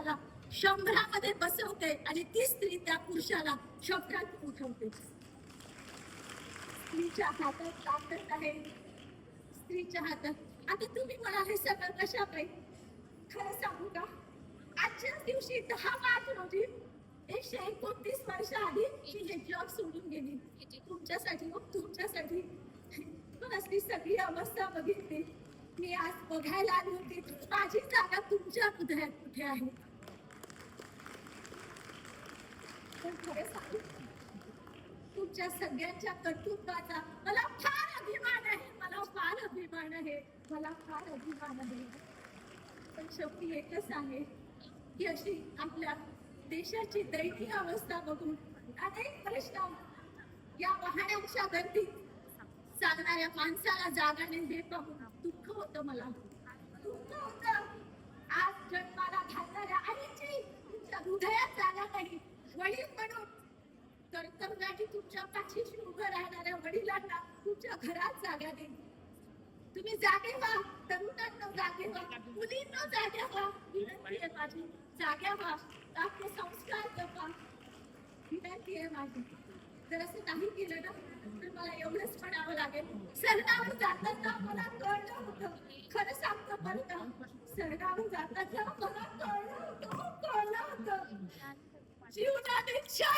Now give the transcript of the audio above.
पुरुषाला 100 मध्ये बसवते आणि ती स्त्री त्या पुरुषाला 100 उठवते. स्त्रीच्या हातात ताकद आहे, स्त्रीच्या हातात. आता तुम्ही मला हे सगळं कशा पाहिजे खरं सांगू का? आजच्याच दिवशी 10 मार्च रोजी 129 वर्ष आधी मी हे जग सोडून गेली तुमच्यासाठी. मग तुमच्यासाठी पण असली सगळी अवस्था बघितली. मी आज बघायला आली होती माझी जागा तुमच्या हृदयात कुठे आहे. पण खरं सांगू, तुमच्या सगळ्यांच्या कर्तृत्वाचा मला फार अभिमान आहे, मला फार अभिमान आहे, मला फार अभिमान आहे. पण शेवटी एकच आहे की अशी आपल्या देशाची दयनीय अवस्था बघून अनेक प्रश्न या वाहनांच्या गर्दीत चालणाऱ्या माणसाला जागा नाही हे पाहून दुःख होतं. मला दुःख होतं. आज जन्माला घालणाऱ्या आईची तुमच्या हृदयात जागा नाही. वडील म्हणून कर्तव्याची तुमच्या पाठीशी उभं राहणाऱ्या वडिलांना तुमच्या घरात जागा नाही. तुम्ही जागे व्हा, तरुणांना जागे व्हा, मुलींना जागे व्हा. विनंती आहे माझी, जाग्या व्हा, आपले संस्कार जपा. विनंती आहे माझी. जर असं नाही केलं ना तर मला एवढंच म्हणावं लागेल, सरणावर जाताना मला कळलं होतं. खरं सांगतो बरं का, सरणावर जाताना मला कळलं होतं. जीवनात इच्छा